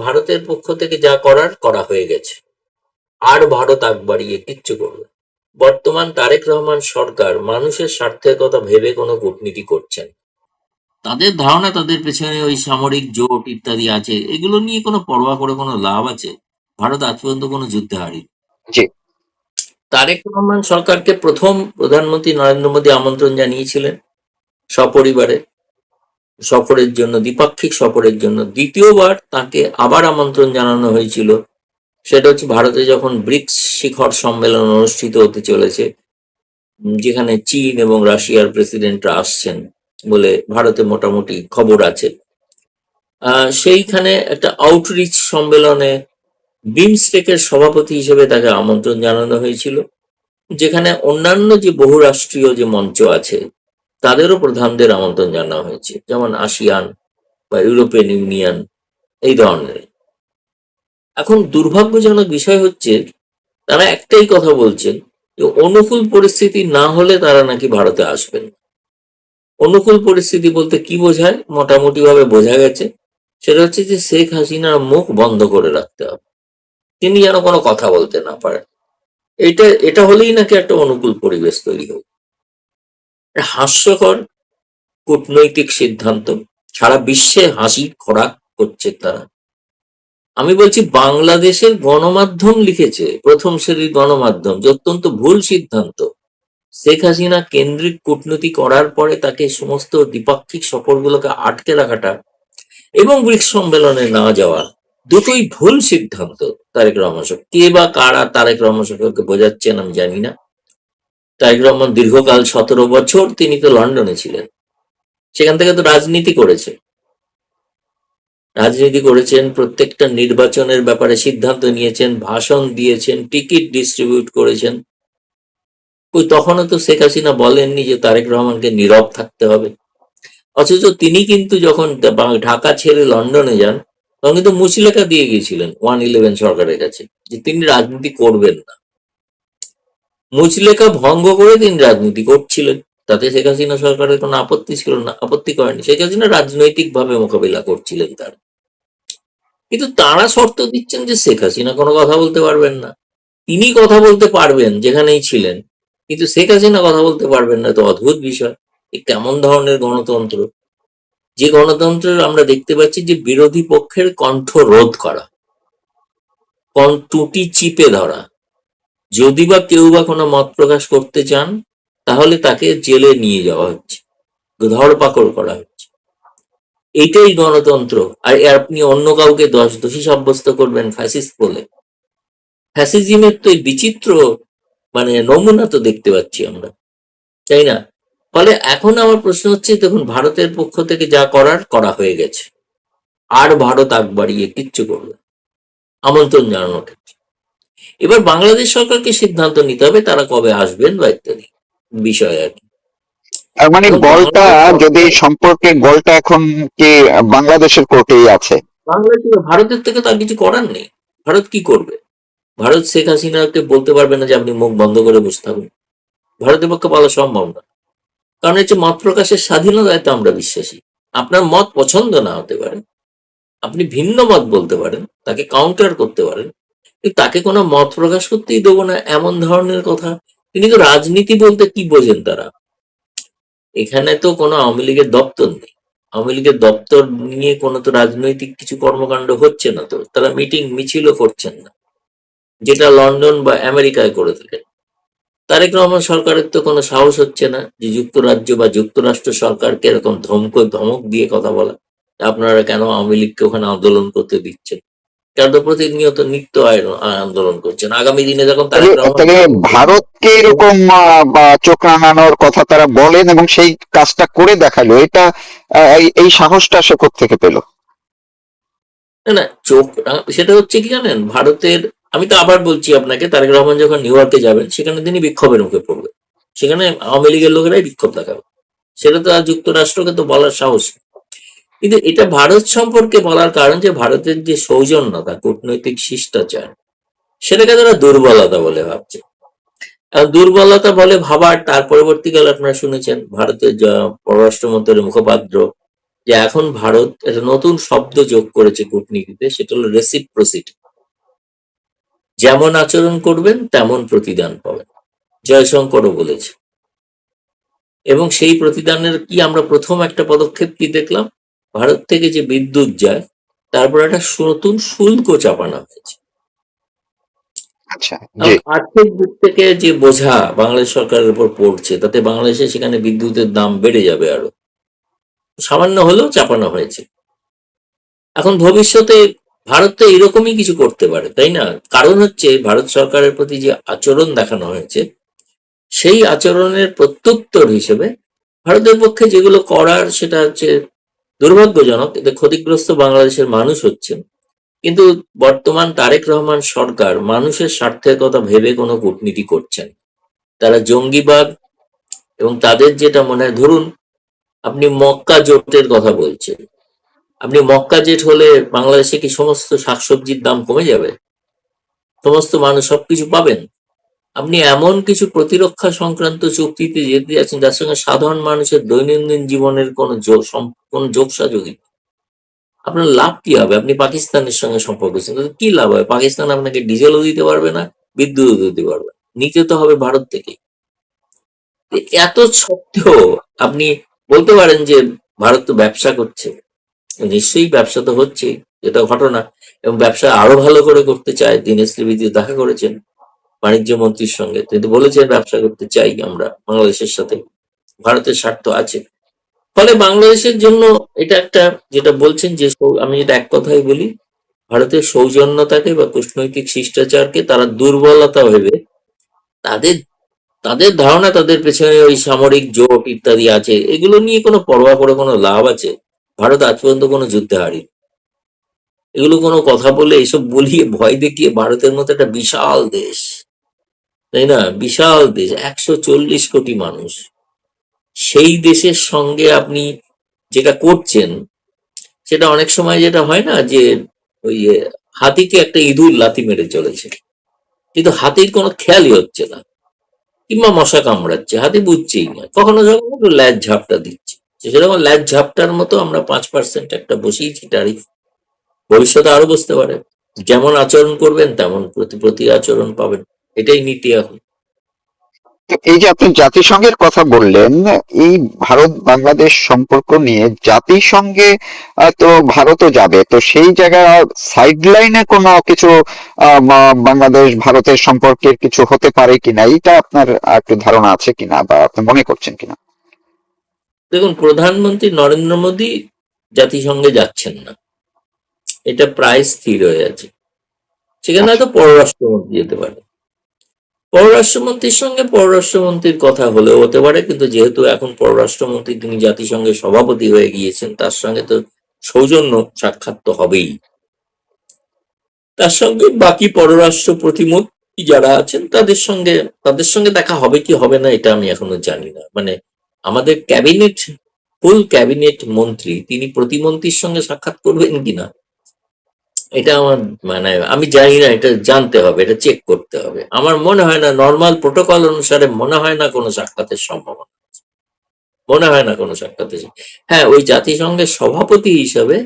ভারতের পক্ষ থেকে যা করার করা হয়ে গেছে, আর ভারত আগ বাড়িয়ে কিচ্ছু করবে না। বর্তমান তারেক রহমান সরকার মানুষের স্বার্থের কথা ভেবে কোনো কূটনীতি করছেন। তাদের ধারণা তাদের পেছনে ওই সামরিক জোট ইত্যাদি আছে, এগুলো নিয়ে কোনো পরোয়া করে কোনো লাভ আছে? ভারত আজ পর্যন্ত কোনো যুদ্ধে হারিনি। জি। তারেক রহমান সরকারকে প্রথম প্রধানমন্ত্রী নরেন্দ্র মোদী আমন্ত্রণ জানিয়েছিলেন সপরিবারে সফরের জন্য, দ্বিপাক্ষিক সফরের জন্য। দ্বিতীয়বার তাকে আবার আমন্ত্রণ জানানো হয়েছিল, সেটা হচ্ছে ভারতে যখন ব্রিক্স শিখর সম্মেলন অনুষ্ঠিত হতে চলেছে, যেখানে চীন এবং রাশিয়ার প্রেসিডেন্টরা আসছেন বলে ভারতে মোটামুটি খবর আছে। সেইখানে একটা আউটরিচ সম্মেলনে বিমস্টেকের সভাপতি হিসেবে তাকে আমন্ত্রণ জানানো হয়েছিল, যেখানে অন্যান্য যে বহুরাষ্ট্রীয় যে মঞ্চ আছে তাদেরও প্রধানদের আমন্ত্রণ জানানো হয়েছে, যেমন আসিয়ান বা ইউরোপিয়ান ইউনিয়ন, এই ধরনের। এখন দুর্ভাগ্যজনক বিষয় হচ্ছে তারা একটাই কথা বলছেন যে অনুকূল পরিস্থিতি না হলে তারা নাকি ভারতে আসবেন। অনুকূল পরিস্থিতি বলতে কি বোঝায়? মোটামুটি ভাবে বোঝা গেছে, সেটা হচ্ছে যে শেখ হাসিনার মুখ বন্ধ করে রাখতে হবে, তিনি যেন কোনো কথা বলতে না পারেন। এটা হলেই নাকি একটা অনুকূল পরিবেশ তৈরি হবে। হাস্যকর কূটনৈতিক সিদ্ধান্ত, সারা বিশ্বে হাসি খোরাক করছে তারা। আমি বলছি বাংলাদেশের গণমাধ্যম লিখেছে, প্রথম শ্রেণীর গণমাধ্যম, যে অত্যন্ত ভুল সিদ্ধান্ত। শেখ হাসিনা কেন্দ্রিক কূটনীতি করার পরে তাকে সমস্ত দ্বিপাক্ষিক সফরগুলোকে আটকে রাখাটা এবং ব্রিক্স সম্মেলনে না যাওয়া, দুটোই ভুল সিদ্ধান্ত। তারেক রহমান কে বা কারা তারেক রহমান সরকারকে বোঝাচ্ছেন আমি জানি না। তারেক রহমান দীর্ঘকাল 17 বছর তিনি তো লন্ডনে ছিলেন, সেখান থেকে তো রাজনীতি করেছেন, প্রত্যেকটা নির্বাচনের ব্যাপারে সিদ্ধান্ত নিয়েছেন, ভাষণ দিয়েছেন, টিকিট ডিস্ট্রিবিউট করেছেন। তখনও তো শেখ হাসিনা বলেননি যে তারেক রহমানকে নীরব থাকতে হবে। অথচ তিনি কিন্তু যখন ঢাকা ছেড়ে লন্ডনে যান, তখন কিন্তু মুচলেখা দিয়ে গিয়েছিলেন 111 সরকারের কাছে যে তিনি রাজনীতি করবেন না। মুচলেখা ভঙ্গ করে তিনি রাজনীতি করছিলেন, তাতে শেখ হাসিনা সরকারের কোনো আপত্তি ছিল না, আপত্তি করেনি। শেখ হাসিনা রাজনৈতিক ভাবে মোকাবিলা করছিলেন তার। কিন্তু তারা শর্ত দিচ্ছেন যে শেখ হাসিনা কোনো কথা বলতে পারবেন না, তিনি কথা বলতে পারবেন যেখানেই ছিলেন, কিন্তু শেখ হাসিনা কথা বলতে পারবেন না। তো অদ্ভুত বিষয়, এই কেমন ধরনের গণতন্ত্র? যে গণতন্ত্রের আমরা দেখতে পাচ্ছি যে বিরোধী পক্ষের কণ্ঠ রোধ করা, ত্রুটি চিপে ধরা, যদি বা কেউ বা কোনো মত প্রকাশ করতে চান তাহলে তাকে জেলে নিয়ে যাওয়া হচ্ছে, ধরপাকড় করা হচ্ছে। এইটাই গণতন্ত্র। আর আপনি অন্য কাউকে দোষী সাব্যস্ত করবেন ফ্যাসিস্ট বলে? ফ্যাসিজমের তো এই বিচিত্র নমুনা তো দেখতে পাচ্ছি আমরা, তাই না? ফলে এখন আমার প্রশ্ন হচ্ছে, দেখুন ভারতের পক্ষ থেকে যা করার করা হয়ে গেছে, আর ভারত আগ বাড়িয়ে কিচ্ছু করবে না, আমন্ত্রণ জানানোর ক্ষেত্রে। এবার বাংলাদেশ সরকারকে সিদ্ধান্ত নিতে হবে তারা কবে আসবেন বা ইত্যাদি বিষয় আর কি। মানে বলটা, যদি সম্পর্কে বলটা এখন কি বাংলাদেশের কোর্টেই আছে? ভারতের থেকে তো আর কিছু করার নেই। ভারত কি করবে? ভারত শেখ হাসিনাকে বলতে পারবে না যে আপনি মুখ বন্ধ করে বসে থাকুন, ভারতের পক্ষে বলা সম্ভব না। কারণ হচ্ছে মত প্রকাশের স্বাধীনতায় তো আমরা বিশ্বাসী। আপনার মত পছন্দ না হতে পারে, আপনি ভিন্ন মত বলতে পারেন, তাকে কাউন্টার করতে পারেন, কিন্তু তাকে কোনো মত প্রকাশ করতেই দেবো না, এমন ধরনের কথা। তিনি তো রাজনীতি বলতে কি বোঝেন তারা? এখানে তো কোনো আওয়ামী লীগের দপ্তর নেই, আওয়ামী লীগের দপ্তর নিয়ে কোনো তো রাজনৈতিক কিছু কর্মকাণ্ড হচ্ছে না, তো তারা মিটিং মিছিলও করছেন না, যেটা লন্ডন বা আমেরিকায় করে থাকেন। তারেক রহমান সরকারের তো কোনো সাহস হচ্ছে না যে যুক্তরাজ্য বা যুক্তরাষ্ট্র সরকারকে এরকম ধমক দিয়ে কথা বলা, আপনারা কেন আওয়ামী লীগকে ওখানে আন্দোলন করতে দিচ্ছেন? কেন তো প্রতিনিয়ত নিত্য আন্দোলন করছেন। আগামী দিনে যখন তারেক রহমান ভারতকে এরকম চোখ রাঙানোর কথা তারা বলেন এবং সেই কাজটা করে দেখালো, এটা এই সাহসটা সে থেকে পেল? না সেটা হচ্ছে কি জানেন, ভারতের, আমি তো আবার বলছি আপনাকে, তারেক রহমান যখন নিউ ইয়র্কে যাবেন সেখানে তিনি বিক্ষোভের মুখে পড়বেন, সেখানে আওয়ামী লীগের লোকেরাই বিক্ষোভ দেখাবে, সেটা তো আর যুক্তরাষ্ট্রকে তো বলার সাহস। কিন্তু এটা ভারত সম্পর্কে বলার কারণ যে ভারতের যে সৌজন্যতা, কূটনৈতিক শিষ্টাচার, সেটাকে তারা দুর্বলতা বলে ভাবছে। দুর্বলতা বলে ভাবার তার পরবর্তীকালে আপনারা শুনেছেন ভারতের পররাষ্ট্রমন্ত্রীর মুখপাত্র যে এখন ভারত একটা নতুন শব্দ যোগ করেছে কূটনীতিতে, সেটা হলো রেসিপ্রোসিটি। যেমন আচরণ করবেন তেমন প্রতিদান পাবেন, জয়শঙ্করও বলেছে। এবং সেই প্রতিদানের কি আমরা প্রথম একটা পদক্ষেপ কি দেখলাম, ভারত থেকে যে বিদ্যুৎ যায় তারপর একটা নতুন শুল্ক চাপানো হয়েছে। আচ্ছা, জি। এবং আর্থিক দিক থেকে যে বোঝা বাংলাদেশ সরকারের উপর পড়ছে, তাতে বাংলাদেশে সেখানে বিদ্যুতের দাম বেড়ে যাবে, আরো সামান্য হলেও চাপানো হয়েছে। এখন ভবিষ্যতে ভারত তো এরকমই কিছু করতে পারে, তাই না? কারণ হচ্ছে ভারত সরকারের প্রতি যে আচরণ দেখানো হয়েছে, সেই আচরণের প্রত্যুত্তর হিসেবে ভারতের পক্ষে যেগুলো করার, সেটা হচ্ছে দুর্ভাগ্যজনক, এতে ক্ষতিগ্রস্ত বাংলাদেশের মানুষ হচ্ছেন। কিন্তু বর্তমান তারেক রহমান সরকার মানুষের স্বার্থের কথা ভেবে কোনো কূটনীতি করছেন। তারা জঙ্গিবাদ এবং তাদের যেটা মনে হয়, ধরুন আপনি মক্কা জোটের কথা বলছেন, আপনি মক্কা জেট হলে বাংলাদেশে কি সমস্ত শাকসবজির দাম কমে যাবে? সমস্ত মানুষ সবকিছু পাবেন? আপনি এমন কিছু প্রতিরক্ষা সংক্রান্ত চুক্তিতে যেতে যাচ্ছেন যার সঙ্গে সাধারণ মানুষের দৈনন্দিন জীবনের কোনো যোগসাযোগ নেই। আপনার লাভ কি হবে? আপনি পাকিস্তানের সঙ্গে সম্পর্ক করছেন, তাতে কি লাভ হবে? পাকিস্তান আপনাকে ডিজেলও দিতে পারবে না, বিদ্যুৎও দিতে পারবে না, নিতে তো হবে ভারত থেকে। এত সত্ত্বেও আপনি বলতে পারেন যে ভারত তো ব্যবসা করছে, নিশ্চয়ই ব্যবসা তো হচ্ছে, এটা ঘটনা। এবং ব্যবসা আরো ভালো করে করতে চায়। দীনেশ ত্রিবেদী দেখা করেছেন বাণিজ্য মন্ত্রীর সঙ্গে, তিনি বলেছেন ব্যবসা করতে চাই আমরা বাংলাদেশের সাথে, ভারতের স্বার্থ আছে। ফলে বাংলাদেশের জন্য এটা একটা, যেটা বলছেন যে আমি যেটা এক কথাই বলি, ভারতের সৌজন্যতাকে বা কূটনৈতিক শিষ্টাচারকে তারা দুর্বলতা ভেবে, তাদের তাদের ধারণা তাদের পেছনে ওই সামরিক জোট ইত্যাদি আছে, এগুলো নিয়ে কোনো পরোয়া করে কোনো লাভ আছে? ভারত আজ পর্যন্ত কোনো যুদ্ধে হারিনি। এগুলো কোনো কথা বলে, এসব বলিয়ে ভয় দেখিয়ে ভারতের মতো একটা বিশাল দেশ, তাই না, বিশাল দেশ, 140 কোটি মানুষ, সেই দেশের সঙ্গে আপনি যেটা করছেন, সেটা অনেক সময় যেটা হয় না যে ওই হাতিকে একটা ইঁদুর লাথি মেরে চলেছে, কিন্তু হাতির কোনো খেয়ালই হচ্ছে না, কিংবা মশা কামড়াচ্ছে, হাতি বুঝছেই না, কখনো যখন একটু ল্যাজ ঝাপটা দিচ্ছে। সেরকম ল্যাজ ঝাপটার মতো আমরা 5% একটা বসিয়েছি ট্যারিফ, ভবিষ্যতে আরো বসতে পারে। যেমন আচরণ করবেন তেমন প্রতি আচরণ পাবেন, এটাই নীতি এখন। তো এই যে আপনি জাতিসংঘের কথা বললেন, এই ভারত বাংলাদেশ সম্পর্ক নিয়ে জাতিসংঘে তো ভারতও যাবে, তো সেই জায়গায় সাইডলাইনে কোনো কিছু বাংলাদেশ ভারতের সম্পর্কের কিছু হতে পারে কিনা, এটা আপনার একটু ধারণা আছে কিনা বা আপনি মনে করছেন কিনা? দেখুন, প্রধানমন্ত্রী নরেন্দ্র মোদী জাতিসংঘে যাচ্ছেন না, এটা প্রায় স্থির হয়ে আছে। সেখানে আচ্ছা। হয়তো পররাষ্ট্রমন্ত্রী যেতে পারে, পররাষ্ট্রমন্ত্রীর সঙ্গে পররাষ্ট্রমন্ত্রীর কথা হলেও হতে পারে, কিন্তু যেহেতু এখন পররাষ্ট্রমন্ত্রী তিনি জাতিসংঘের সভাপতি হয়ে গিয়েছেন, তার সঙ্গে তো সৌজন্য সাক্ষাৎ তো হবেই। তার সঙ্গে বাকি পররাষ্ট্র প্রতিমন্ত্রী যারা আছেন তাদের সঙ্গে দেখা হবে কি হবে না, এটা আমি এখনো জানি না। মানে আমাদের ক্যাবিনেট, ফুল ক্যাবিনেট মন্ত্রী, তিনি প্রতিমন্ত্রীর সঙ্গে সাক্ষাৎ করবেন কিনা, এটা আমার মানে আমি জানি না, এটা জানতে হবে, এটা চেক করতে হবে। আমার মনে হয় না, নর্মাল প্রোটোকল অনুসারে মনে হয় না কোনো সাক্ষাতের সম্ভাবনা, মনে হয় না কোনো সাক্ষাতের। হ্যাঁ, ওই জাতিসংঘের সভাপতি হিসাবে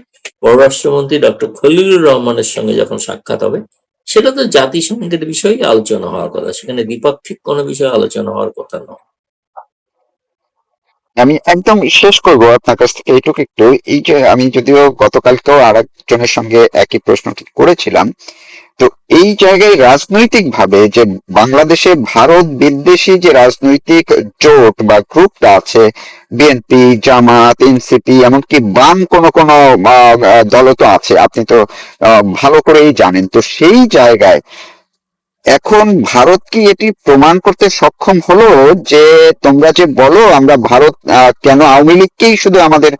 পররাষ্ট্রমন্ত্রী ডক্টর খলিলুর রহমানের সঙ্গে যখন সাক্ষাৎ হবে, সেটা তো জাতিসংঘের বিষয়ে আলোচনা হওয়ার কথা, সেখানে দ্বিপাক্ষিক কোনো বিষয়ে আলোচনা হওয়ার কথা নয়। আমি একদম শেষ করব আপনার কাছ থেকে এইটুকু একটু, এই যে আমি যদিও গতকালকেও আর একজনের সঙ্গে একই প্রশ্নটি করেছিলাম, তো এই জায়গায় রাজনৈতিক ভাবে যে বাংলাদেশে ভারত বিদ্বেষী যে রাজনৈতিক জোট বা গ্রুপটা আছে, বিএনপি, জামাত, এনসিপি, এমনকি বাম কোন কোন দলও তো আছে, আপনি তো ভালো করেই জানেন, তো সেই জায়গায় এখন ভারত কি এটি প্রমাণ করতে সক্ষম হলো যে তোমরা যে বলো আমরা ভারত কেন আওয়ামী লীগকেই শুধু আমাদের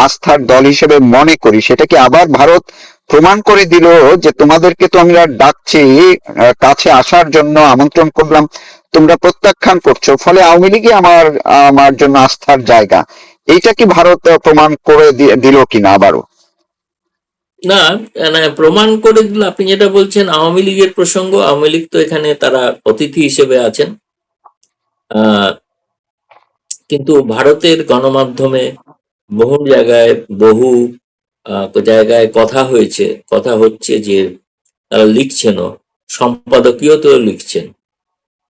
আস্থার দল হিসেবে মনে করি, সেটা কি আবার ভারত প্রমাণ করে দিল যে তোমাদেরকে তো আমরা ডাকছি, কাছে আসার জন্য আমন্ত্রণ করলাম, তোমরা প্রত্যাখ্যান করছো, ফলে আওয়ামী লীগই আমার আমার জন্য আস্থার জায়গা, এইটা কি ভারত প্রমাণ করে দিল কিনা আবারও? না, মানে প্রমাণ করে দিল, আপনি যেটা বলছেন আওয়ামী লীগের প্রসঙ্গ, আওয়ামী লীগ তো এখানে তারা অতিথি হিসেবে আছেন। আহ কিন্তু ভারতের গণমাধ্যমে বহু জায়গায় বহু জায়গায় কথা হচ্ছে যে তারা লিখছেনও, সম্পাদকীয়তেও লিখছেন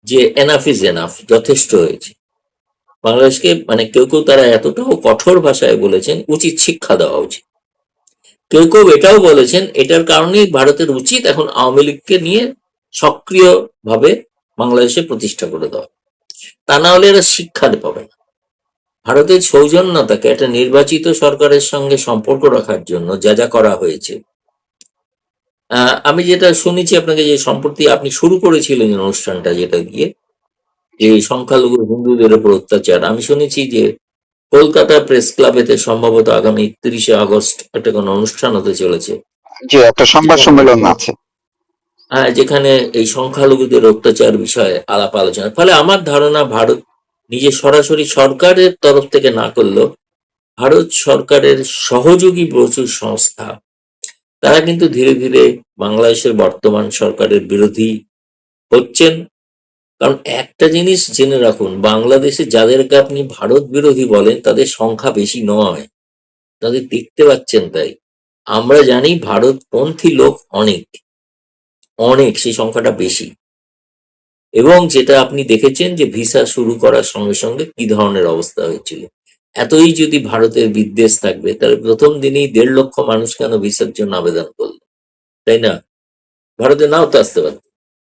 যে এনাফ ইজ এনাফ, যথেষ্ট হয়েছে। বাংলাদেশকে মানে কেউ কেউ তারা এতটাও কঠোর ভাষায় বলেছেন উচিত শিক্ষা দেওয়া উচিত। কেউ কেউ এটাও বলেছেন এটার কারণেই ভারতের উচিত এখন আওয়ামী লীগকে নিয়ে সক্রিয়ভাবে বাংলাদেশে প্রতিষ্ঠা করে দেওয়া, তা না হলে এরা শিক্ষা পাবে না। ভারতের সৌজন্যতাকে একটা নির্বাচিত সরকারের সঙ্গে সম্পর্ক রাখার জন্য যা যা করা হয়েছে, আমি যেটা শুনেছি আপনাকে, যে সম্প্রতি আপনি শুরু করেছিলেন অনুষ্ঠানটা যেটা দিয়ে যে সংখ্যালঘু হিন্দুদের উপর অত্যাচার, আমি শুনেছি যে কলকাতা প্রেস ক্লাবেতে সম্ভবত আগামী ৩০শে আগস্ট একটা কোনো অনুষ্ঠান হতে চলেছে, যে একটা সংবাদ যেখানে সম্মেলন আছে। যেখানে এই সংখ্যালঘুদের অত্যাচার বিষয়ে আলাপ আলোচনা। ফলে আমার ধারণা ভারত নিজে সরাসরি সরকারের তরফ থেকে না করলেও ভারত সরকারের সহযোগী প্রচুর সংস্থা তারা কিন্তু ধীরে ধীরে বাংলাদেশের বর্তমান সরকারের বিরোধী হচ্ছেন। কারণ একটা জিনিস জেনে রাখুন, বাংলাদেশে যাদেরকে আপনি ভারত বিরোধী বলেন তাদের সংখ্যা বেশি নয়, তাদের দেখতে পাচ্ছেন তাই। আমরা জানি ভারতপন্থী লোক অনেক অনেক, সেই সংখ্যাটা বেশি। এবং যেটা আপনি দেখেছেন যে ভিসা শুরু করার সঙ্গে সঙ্গে কি ধরনের অবস্থা হয়েছিল। এতই যদি ভারতের বিদ্বেষ থাকবে তাহলে প্রথম দিনেই ১.৫ লক্ষ মানুষ কেন ভিসার জন্য আবেদন করলো, তাই না? ভারতে নাও তো আসতে পারত।